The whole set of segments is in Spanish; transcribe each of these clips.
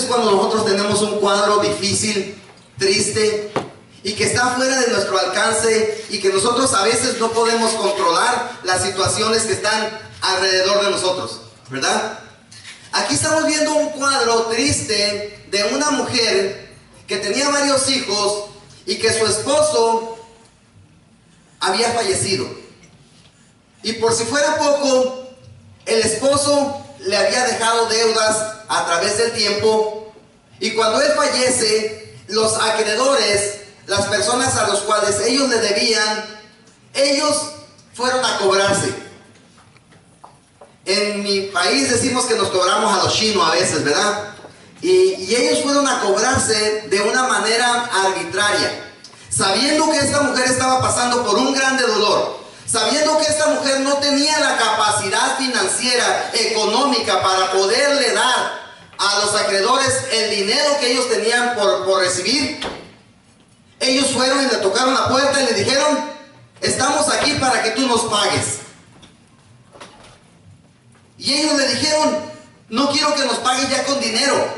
cuando nosotros tenemos un cuadro difícil, triste, y que está fuera de nuestro alcance, y que nosotros a veces no podemos controlar las situaciones que están alrededor de nosotros, ¿verdad? Aquí estamos viendo un cuadro triste de una mujer que tenía varios hijos y que su esposo había fallecido. Y por si fuera poco, el esposo le había dejado deudas a través del tiempo, y cuando él fallece, los acreedores, las personas a los cuales ellos le debían, ellos fueron a cobrarse. En mi país decimos que nos cobramos a los chinos a veces, ¿verdad? Y ellos fueron a cobrarse de una manera arbitraria, sabiendo que esta mujer estaba pasando por un grande dolor, sabiendo que esta mujer no tenía la capacidad financiera, económica, para poderle dar a los acreedores el dinero que ellos tenían por recibir. Ellos fueron y le tocaron la puerta y le dijeron: estamos aquí para que tú nos pagues. Y ellos le dijeron: no quiero que nos pagues ya con dinero,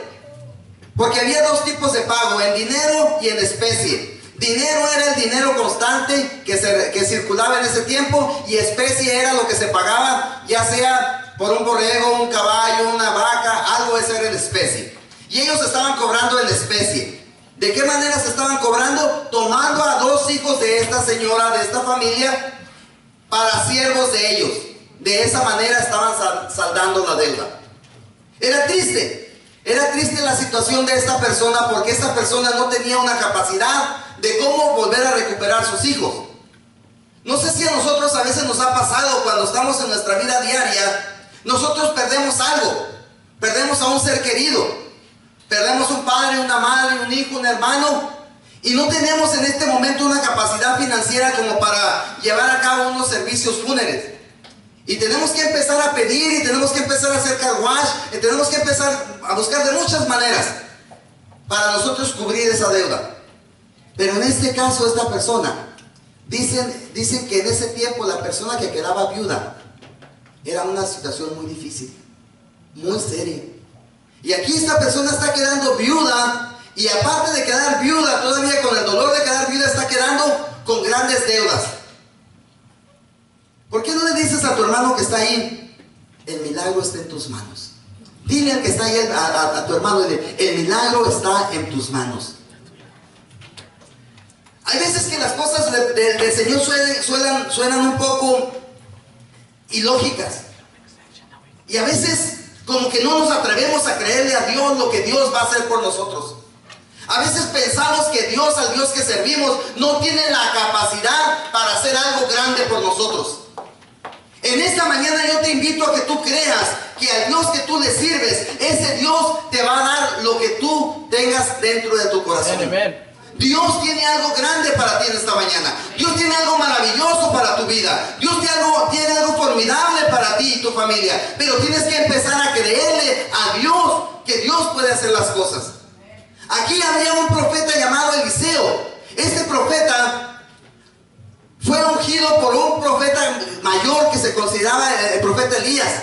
porque había dos tipos de pago, en dinero y en especie. Dinero era el dinero constante que circulaba en ese tiempo, y especie era lo que se pagaba, ya sea por un borrego, un caballo, una vaca, algo. Eso era en especie. Y ellos estaban cobrando en especie. ¿De qué manera se estaban cobrando? Tomando a dos hijos de esta señora, de esta familia, para siervos de ellos. De esa manera estaban saldando la deuda. Era triste la situación de esta persona, porque esta persona no tenía una capacidad de cómo volver a recuperar sus hijos. No sé si a nosotros a veces nos ha pasado cuando estamos en nuestra vida diaria, nosotros perdemos algo, perdemos a un ser querido, perdemos un padre, una madre, un hijo, un hermano, y no tenemos en este momento una capacidad financiera como para llevar a cabo unos servicios fúnebres. Y tenemos que empezar a pedir, y tenemos que empezar a hacer car wash, y tenemos que empezar a buscar de muchas maneras para nosotros cubrir esa deuda. Pero en este caso, esta persona, dicen que en ese tiempo la persona que quedaba viuda era una situación muy difícil, muy seria. Y aquí esta persona está quedando viuda, y aparte de quedar viuda, todavía con el dolor de quedar viuda, está quedando con grandes deudas. ¿Por qué no le dices a tu hermano que está ahí: el milagro está en tus manos? Dile al que está ahí, a tu hermano, dile: el milagro está en tus manos. Hay veces que las cosas del Señor suenan un poco ilógicas, y a veces como que no nos atrevemos a creerle a Dios lo que Dios va a hacer por nosotros. A veces pensamos que Dios, al Dios que servimos, no tiene la capacidad para hacer algo grande por nosotros. En esta mañana yo te invito a que tú creas que al Dios que tú le sirves, ese Dios te va a dar lo que tú tengas dentro de tu corazón. Amen. Dios tiene algo grande para ti en esta mañana. Dios tiene algo maravilloso para tu vida. Dios tiene algo formidable para ti y tu familia. Pero tienes que empezar a creerle a Dios que Dios puede hacer las cosas. Aquí había un profeta llamado Eliseo. Este profeta fue ungido por un profeta mayor que se consideraba el profeta Elías.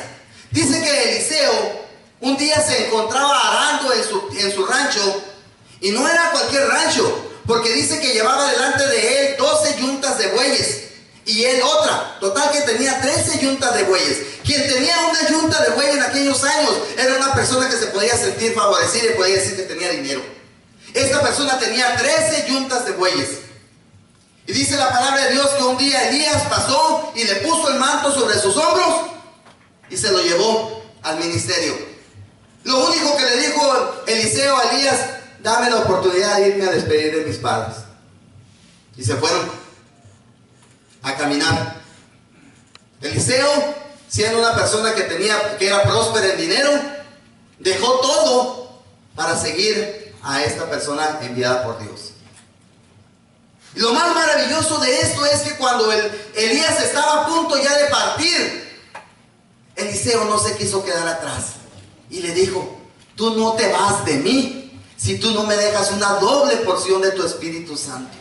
Dice que Eliseo un día se encontraba arando en su rancho, y no era cualquier rancho, porque dice que llevaba delante de él 12 yuntas de bueyes, y él otra. Total que tenía 13 yuntas de bueyes. Quien tenía una yunta de buey en aquellos años era una persona que se podía sentir favorecida y podía decir que tenía dinero. Esta persona tenía 13 yuntas de bueyes. Y dice la palabra de Dios que un día Elías pasó y le puso el manto sobre sus hombros y se lo llevó al ministerio. Lo único que le dijo Eliseo a Elías: dame la oportunidad de irme a despedir de mis padres. Y se fueron a caminar. Eliseo, siendo una persona que era próspera en dinero, dejó todo para seguir a esta persona enviada por Dios. Y lo más maravilloso de esto es que cuando Elías estaba a punto ya de partir, Eliseo no se quiso quedar atrás y le dijo: tú no te vas de mí si tú no me dejas una doble porción de tu Espíritu Santo.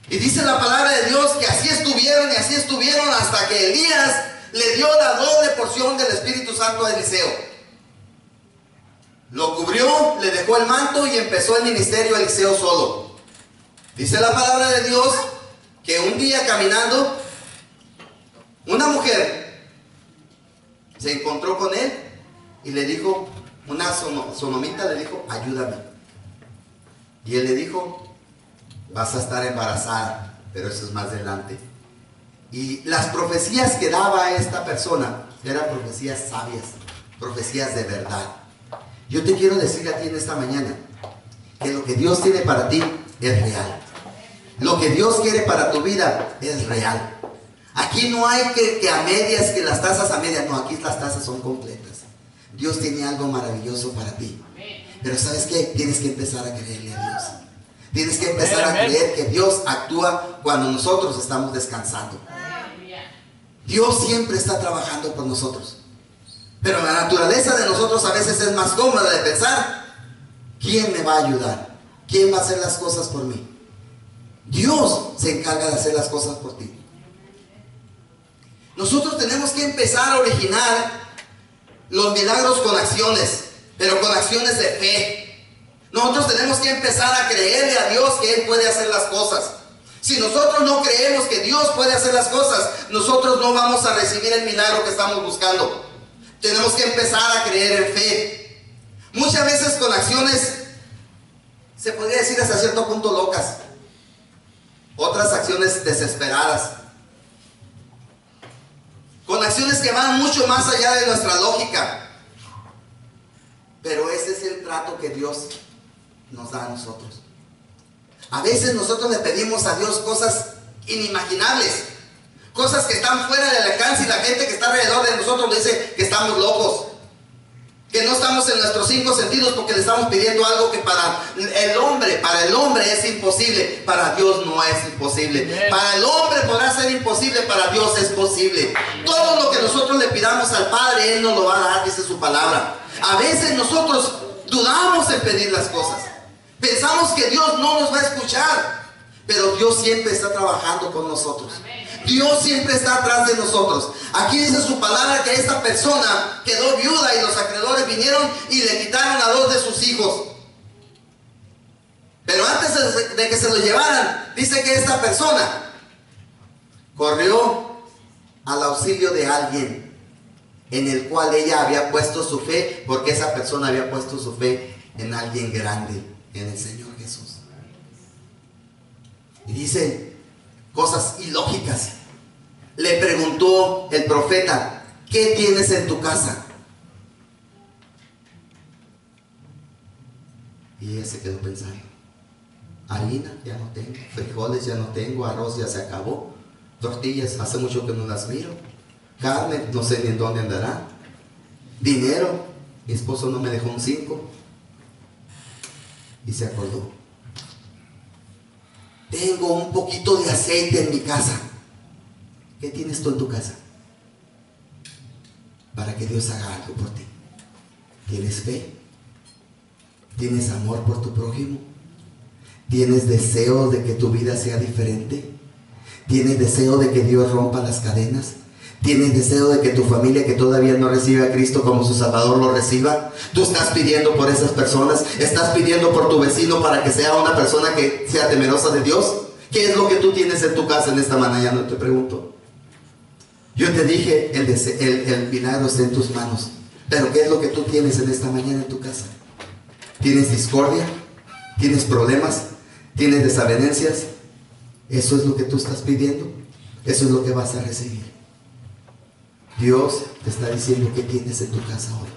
Y dice la palabra de Dios que así estuvieron y así estuvieron hasta que Elías le dio la doble porción del Espíritu Santo a Eliseo. lo cubrió, le dejó el manto y empezó el ministerio Eliseo solo. Dice la palabra de Dios que un día caminando, una mujer se encontró con él y le dijo, una sonomita le dijo, ayúdame. Y él le dijo, vas a estar embarazada, pero eso es más adelante. Y las profecías que daba esta persona eran profecías sabias, profecías de verdad. Yo te quiero decir a ti en esta mañana que lo que Dios tiene para ti es real. Lo que Dios quiere para tu vida es real. Aquí no hay que a medias, que las tazas a medias. No, aquí las tazas son completas. Dios tiene algo maravilloso para ti. Pero ¿sabes qué? Tienes que empezar a creerle a Dios. Tienes que empezar a creer que Dios actúa cuando nosotros estamos descansando. Dios siempre está trabajando por nosotros. Pero la naturaleza de nosotros a veces es más cómoda de pensar, ¿quién me va a ayudar? ¿Quién va a hacer las cosas por mí? Dios se encarga de hacer las cosas por ti. Nosotros tenemos que empezar a originar los milagros con acciones, pero con acciones de fe. Nosotros tenemos que empezar a creerle a Dios que Él puede hacer las cosas. Si nosotros no creemos que Dios puede hacer las cosas, nosotros no vamos a recibir el milagro que estamos buscando. Tenemos que empezar a creer en fe. Muchas veces con acciones, se podría decir hasta cierto punto locas. Otras acciones desesperadas. Con acciones que van mucho más allá de nuestra lógica. Pero ese es el trato que Dios nos da a nosotros. A veces nosotros le pedimos a Dios cosas inimaginables, cosas que están fuera del alcance, y la gente que está alrededor de nosotros le dice que estamos locos, que no estamos en nuestros 5 sentidos, porque le estamos pidiendo algo que para el hombre es imposible. Para Dios no es imposible. Para el hombre podrá ser imposible, para Dios es posible. Todo lo que nosotros le pidamos al Padre, Él nos lo va a dar, dice su palabra. A veces nosotros dudamos en pedir las cosas. Pensamos que Dios no nos va a escuchar, pero Dios siempre está trabajando con nosotros. Dios siempre está atrás de nosotros. Aquí dice su palabra que esta persona quedó viuda y los acreedores vinieron y le quitaron a 2 de sus hijos. Pero antes de que se lo llevaran, dice que esta persona corrió al auxilio de alguien en el cual ella había puesto su fe, porque esa persona había puesto su fe en alguien grande, en el Señor Jesús. Y dice cosas ilógicas. Le preguntó el profeta, ¿qué tienes en tu casa? Y ella se quedó pensando, harina ya no tengo, frijoles ya no tengo, arroz ya se acabó, tortillas hace mucho que no las miro, carne no sé ni en dónde andará, dinero, mi esposo no me dejó un 5. Y se acordó, tengo un poquito de aceite en mi casa. ¿Qué tienes tú en tu casa? Para que Dios haga algo por ti. ¿Tienes fe? ¿Tienes amor por tu prójimo? ¿Tienes deseo de que tu vida sea diferente? ¿Tienes deseo de que Dios rompa las cadenas? ¿Tienes deseo de que tu familia que todavía no recibe a Cristo como su Salvador lo reciba? Tú estás pidiendo por esas personas. Estás pidiendo por tu vecino para que sea una persona que sea temerosa de Dios. ¿Qué es lo que tú tienes en tu casa en esta mañana? Te pregunto. Yo te dije, el milagro está en tus manos. Pero ¿qué es lo que tú tienes en esta mañana en tu casa? ¿Tienes discordia? ¿Tienes problemas? ¿Tienes desavenencias? ¿Eso es lo que tú estás pidiendo? Eso es lo que vas a recibir. Dios te está diciendo qué tienes en tu casa hoy.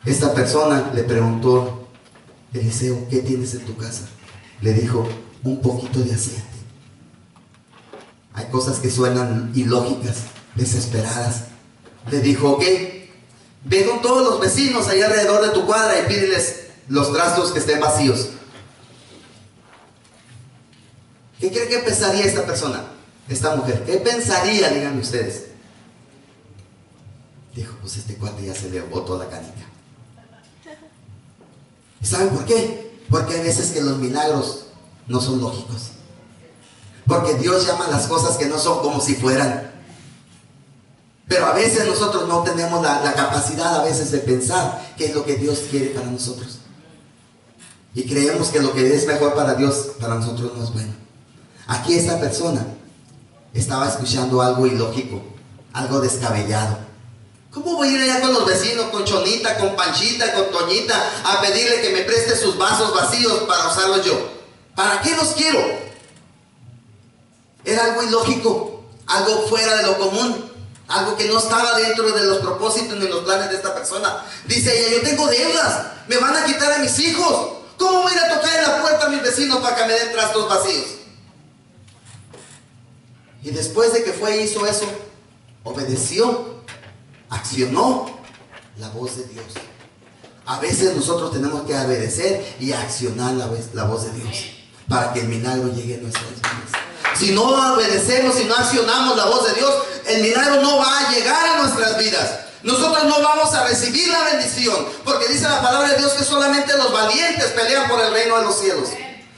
Esta persona le preguntó, Eliseo, ¿qué tienes en tu casa? Le dijo, un poquito de aceite. Hay cosas que suenan ilógicas, desesperadas. Le dijo, ok, ve con todos los vecinos allá alrededor de tu cuadra y pídeles los trastos que estén vacíos. ¿Qué cree que pensaría esta persona? Esta mujer, ¿qué pensaría? Díganme ustedes. Dijo, pues este cuate ya se le botó la canica. ¿Y saben por qué? Porque hay veces que los milagros no son lógicos. Porque Dios llama las cosas que no son como si fueran. Pero a veces nosotros no tenemos la capacidad a veces de pensar qué es lo que Dios quiere para nosotros. Y creemos que lo que es mejor para Dios, para nosotros no es bueno. Aquí esta persona estaba escuchando algo ilógico, algo descabellado. ¿Cómo voy a ir allá con los vecinos, con Chonita, con Panchita, con Toñita, a pedirle que me preste sus vasos vacíos para usarlos yo? ¿Para qué los quiero? Era algo ilógico, algo fuera de lo común, algo que no estaba dentro de los propósitos ni los planes de esta persona. Dice ella, yo tengo deudas, me van a quitar a mis hijos. ¿Cómo voy a ir a tocar en la puerta a mis vecinos para que me den trastos vacíos? Y después de que fue y hizo eso, obedeció, accionó la voz de Dios. A veces nosotros tenemos que obedecer y accionar la voz de Dios para que el milagro llegue a nuestras vidas. Si no obedecemos, si no accionamos la voz de Dios, el milagro no va a llegar a nuestras vidas. Nosotros no vamos a recibir la bendición, porque dice la palabra de Dios que solamente los valientes pelean por el reino de los cielos.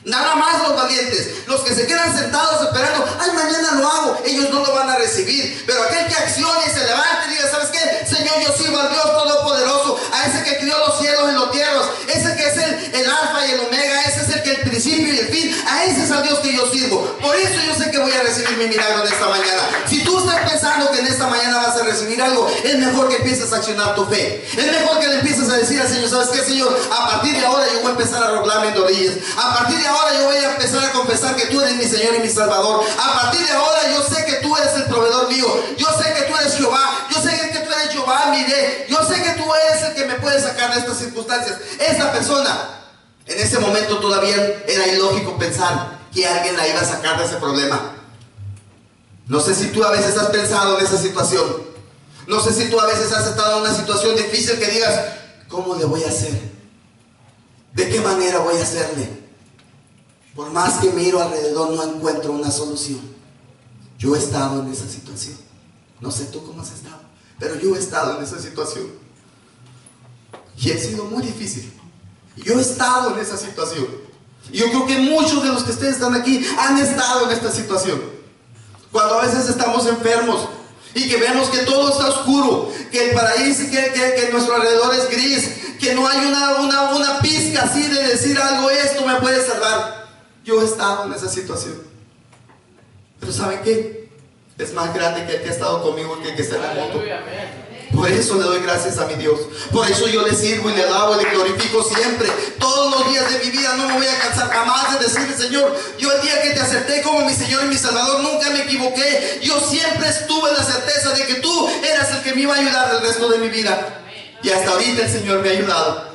Nada más los valientes, los que se quedan sentados esperando, ay, mañana lo hago, ellos no lo van a recibir. Pero aquel que accione y se levante y diga, ¿sabes qué? Señor, yo sirvo al Dios Todopoderoso, a ese que crió los cielos y los tierras, ese que es el alfa y el omega, ese es el que el principio y el fin, a ese es al Dios que yo sirvo. Por eso yo sé que voy a recibir mi milagro de esta mañana. Si tú estás pensando que en esta mañana vas a recibir algo, es mejor que empieces a accionar tu fe. Es mejor que le empieces a decir al Señor, ¿sabes qué, Señor? A partir de ahora yo voy a empezar a roblarme en rodillas. A partir de ahora yo voy a empezar a confesar que tú eres mi Señor y mi Salvador. A partir de ahora yo sé que tú eres el proveedor mío. Yo sé que tú eres Jehová. Yo sé que tú eres Jehová, miré. Yo sé que tú eres el que me puede sacar de estas circunstancias. Esta persona, en ese momento todavía era ilógico pensar que alguien la iba a sacar de ese problema. No sé si tú a veces has pensado en esa situación. No sé si tú a veces has estado en una situación difícil que digas, ¿cómo le voy a hacer? ¿De qué manera voy a hacerle? Por más que miro alrededor, no encuentro una solución. Yo he estado en esa situación. No sé tú cómo has estado, pero yo he estado en esa situación. Y ha sido muy difícil. Yo he estado en esa situación. Y yo creo que muchos de los que ustedes están aquí han estado en esta situación. Cuando a veces estamos enfermos y que vemos que todo está oscuro, que el paraíso, que nuestro alrededor es gris, que no hay una pizca así de decir algo, esto me puede salvar. Yo he estado en esa situación. Pero ¿saben qué? Es más grande que el que ha estado conmigo que el que está en el mundo. Por eso le doy gracias a mi Dios. Por eso yo le sirvo y le alabo y le glorifico siempre. Todos los días de mi vida no me voy a cansar jamás de decirle, Señor, yo el día que te acepté como mi Señor y mi Salvador, nunca me equivoqué. Yo siempre estuve en la certeza de que tú eras el que me iba a ayudar el resto de mi vida. Y hasta ahorita el Señor me ha ayudado.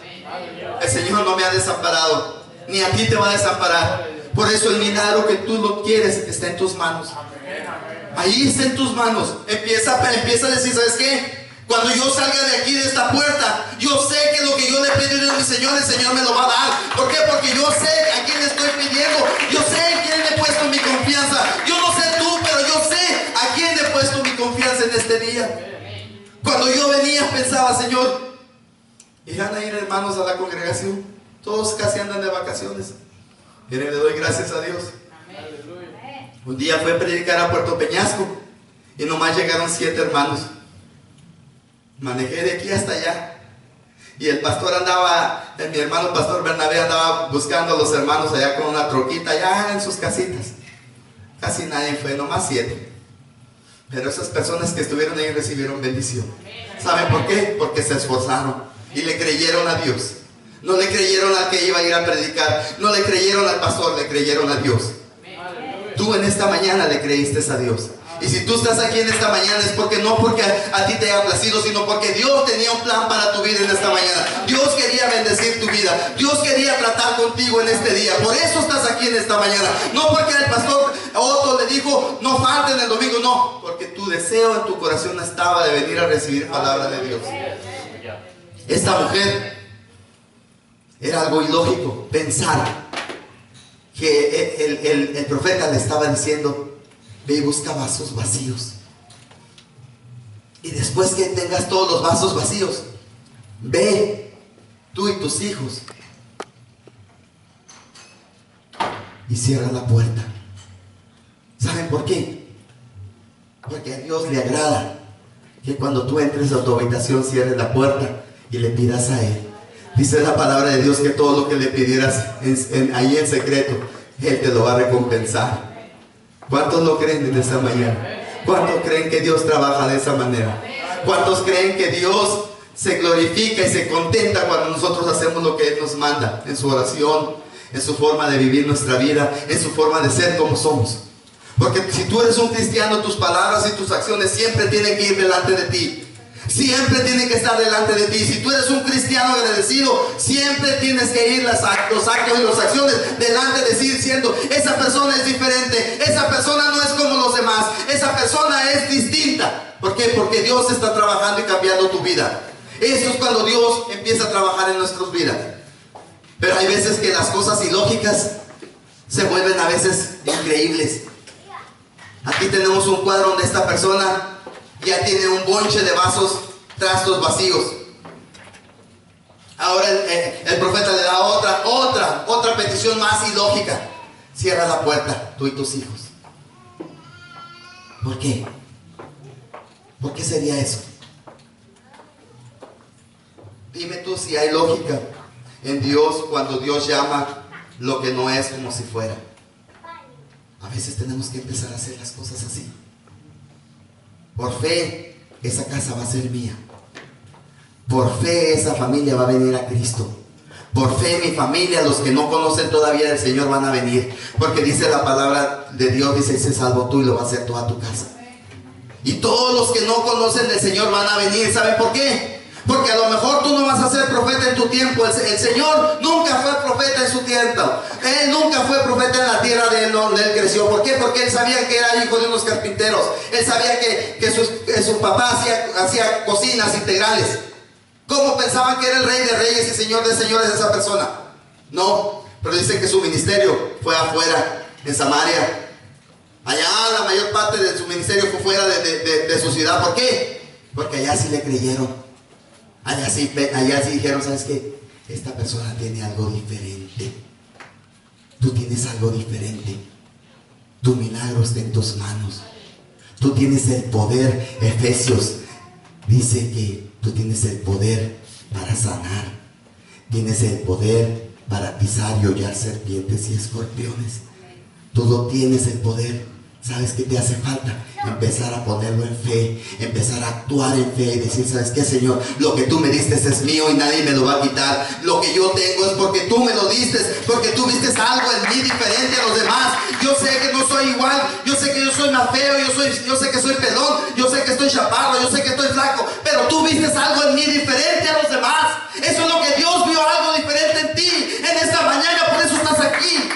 El Señor no me ha desamparado. Ni a ti te va a desamparar. Por eso el milagro que tú lo quieres está en tus manos. Ahí está en tus manos. Empieza a decir, ¿sabes qué? Cuando yo salga de aquí, de esta puerta, yo sé que lo que yo le pedí a mi Señor, el Señor me lo va a dar. ¿Por qué? Porque yo sé a quién estoy pidiendo. Yo sé en quién le he puesto mi confianza. Yo no sé tú, pero yo sé a quién le he puesto mi confianza en este día. Cuando yo venía, pensaba, Señor, irán a ir hermanos a la congregación. Todos casi andan de vacaciones. Miren, le doy gracias a Dios. Un día fue a predicar a Puerto Peñasco y nomás llegaron 7 hermanos. Manejé de aquí hasta allá y el pastor andaba, mi hermano pastor Bernabé andaba buscando a los hermanos allá con una troquita allá en sus casitas. Casi nadie fue, nomás 7. Pero esas personas que estuvieron ahí recibieron bendición. ¿Saben por qué? Porque se esforzaron y le creyeron a Dios. No le creyeron al que iba a ir a predicar, no le creyeron al pastor, le creyeron a Dios. Tú en esta mañana le creíste a Dios. Y si tú estás aquí en esta mañana es porque no porque a ti te haya placido, sino porque Dios tenía un plan para tu vida en esta mañana. Dios quería bendecir tu vida. Dios quería tratar contigo en este día. Por eso estás aquí en esta mañana. No porque el pastor Otto le dijo no falten el domingo, no. Porque tu deseo en tu corazón estaba de venir a recibir palabra de Dios. Esta mujer era algo ilógico pensar que el profeta le estaba diciendo, ve y busca vasos vacíos. Y después que tengas todos los vasos vacíos, ve tú y tus hijos y cierra la puerta. ¿Saben por qué? Porque a Dios le agrada que cuando tú entres a tu habitación cierres la puerta y le pidas a Él. Dice la palabra de Dios que todo lo que le pidieras ahí en secreto, Él te lo va a recompensar. ¿Cuántos lo creen en esta mañana? ¿Cuántos creen que Dios trabaja de esa manera? ¿Cuántos creen que Dios se glorifica y se contenta cuando nosotros hacemos lo que Él nos manda? En su oración, en su forma de vivir nuestra vida, en su forma de ser como somos. Porque si tú eres un cristiano, tus palabras y tus acciones siempre tienen que ir delante de ti. Siempre tienen que estar delante de ti. Si tú eres un cristiano agradecido, siempre tienes que ir los actos y las acciones delante de ti, diciendo: esa persona es diferente, esa persona no es como los demás, esa persona es distinta. ¿Por qué? Porque Dios está trabajando y cambiando tu vida. Eso es cuando Dios empieza a trabajar en nuestras vidas. Pero hay veces que las cosas ilógicas se vuelven a veces increíbles. Aquí tenemos un cuadro donde esta persona ya tiene un bonche de vasos, trastos vacíos. Ahora el profeta le da otra petición más ilógica: cierra la puerta, tú y tus hijos. ¿Por qué? ¿Por qué sería eso? Dime tú si hay lógica en Dios cuando Dios llama lo que no es como si fuera. A veces tenemos que empezar a hacer las cosas así. Por fe, esa casa va a ser mía. Por fe, esa familia va a venir a Cristo. Por fe, mi familia, los que no conocen todavía del Señor, van a venir. Porque dice la palabra de Dios, dice: sé salvo tú y lo va a hacer toda tu casa. Y todos los que no conocen del Señor van a venir. ¿Saben por qué? Porque a lo mejor tú no vas a ser profeta en tu tiempo. El Señor nunca fue profeta en su tiempo. Él nunca fue profeta en la tierra de él, donde él creció. ¿Por qué? Porque él sabía que era hijo de unos carpinteros. Él sabía que su papá hacía cocinas integrales. ¿Cómo pensaban que era el rey de reyes y señor de señores esa persona? No, pero dice que su ministerio fue afuera, en Samaria. Allá la mayor parte de su ministerio fue fuera de su ciudad. ¿Por qué? Porque allá sí le creyeron. Allá sí dijeron: ¿sabes qué? Esta persona tiene algo diferente. Tú tienes algo diferente. Tu milagro está en tus manos. Tú tienes el poder. Efesios dice que tú tienes el poder para sanar. Tienes el poder para pisar y hollar serpientes y escorpiones. Tú lo tienes, el poder. ¿Sabes qué te hace falta? Empezar a ponerlo en fe, empezar a actuar en fe y decir: ¿sabes qué, Señor? Lo que tú me diste es mío y nadie me lo va a quitar. Lo que yo tengo es porque tú me lo diste, porque tú viste algo en mí diferente a los demás. Yo sé que no soy igual, yo sé que yo soy más feo, yo sé que soy pelón, yo sé que estoy chaparro, yo sé que estoy flaco, pero tú viste algo en mí diferente a los demás. Eso es lo que Dios vio, algo diferente en ti en esta mañana, por eso estás aquí.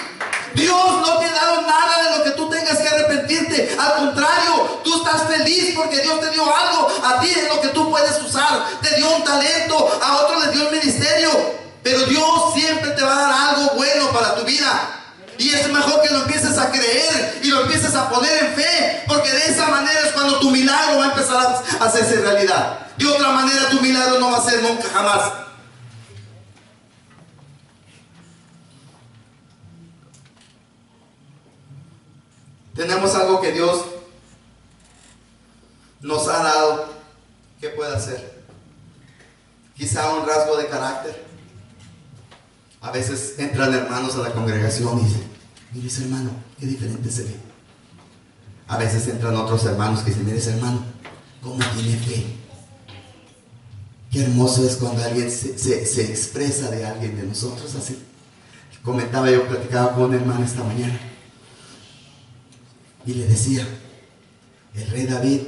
Dios no te ha dado nada de lo que tú tengas que arrepentirte. Al contrario, tú estás feliz porque Dios te dio algo a ti en lo que tú puedes usar. Te dio un talento, a otro le dio un ministerio. Pero Dios siempre te va a dar algo bueno para tu vida. Y es mejor que lo empieces a creer y lo empieces a poner en fe, porque de esa manera es cuando tu milagro va a empezar a hacerse realidad. De otra manera tu milagro no va a ser nunca, jamás. Tenemos algo que Dios nos ha dado. ¿Qué puede hacer? Quizá un rasgo de carácter. A veces entran hermanos a la congregación y dicen: mire ese hermano, qué diferente se ve. A veces entran otros hermanos que dicen: mire ese hermano, cómo tiene fe. Qué hermoso es cuando alguien se expresa de alguien de nosotros así. Platicaba con un hermano esta mañana y le decía: el rey David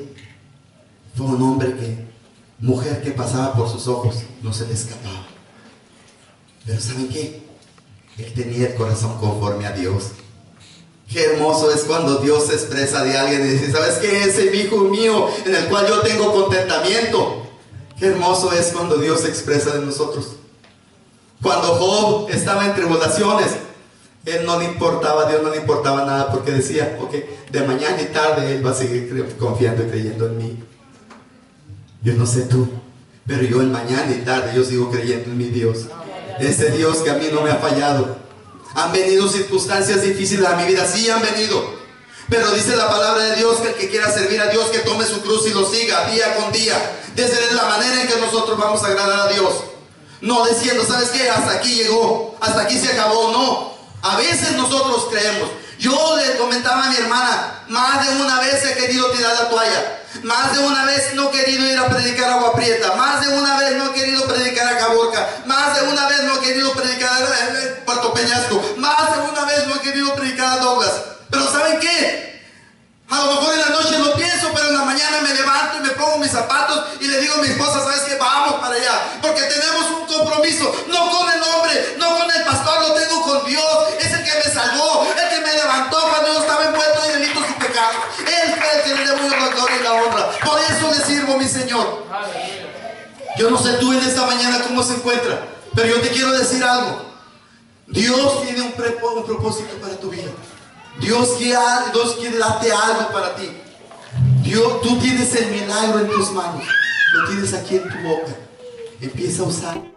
fue un hombre mujer que pasaba por sus ojos, no se le escapaba. Pero ¿saben qué? Él tenía el corazón conforme a Dios. Qué hermoso es cuando Dios se expresa de alguien y dice: ¿sabes qué? Ese hijo mío en el cual yo tengo contentamiento. Qué hermoso es cuando Dios se expresa de nosotros. Cuando Job estaba en tribulaciones, Dios no le importaba nada, porque decía: ok, de mañana y tarde Él va a seguir confiando y creyendo en mí. Yo no sé tú, pero yo en mañana y tarde yo sigo creyendo en mi Dios. Ese Dios que a mí no me ha fallado. Han venido circunstancias difíciles a mi vida, sí han venido, Pero dice la palabra de Dios que el que quiera servir a Dios, que tome su cruz y lo siga día con día. Desde la manera en que nosotros vamos a agradar a Dios. No diciendo, ¿sabes qué? Hasta aquí llegó, hasta aquí se acabó. No, a veces nosotros creemos. Yo le comentaba a mi hermana, más de una vez he querido tirar la toalla. Más de una vez no he querido ir a predicar Agua Prieta. Más de una vez no he querido predicar a Caborca. Más de una vez no he querido predicar a Puerto Peñasco. Más de una vez no he querido predicar a Douglas. Pero ¿saben qué? A lo mejor en la noche lo pienso, pero en la mañana me levanto y me pongo mis zapatos y le digo a mi esposa, ¿sabes qué? Vamos para allá, porque tenemos un compromiso, no con el hombre, no con el pastor, lo tengo con Dios. Es el que me salvó, el que me levantó cuando yo estaba envuelto en delitos y pecados. Él fue el que le dio la gloria y la honra. Por eso le sirvo, mi Señor. Yo no sé tú en esta mañana cómo se encuentra, pero yo te quiero decir algo. Dios tiene un propósito para tu vida. Dios quiere darte algo para ti. Tú tienes el milagro en tus manos. Lo tienes aquí en tu boca. Empieza a usar.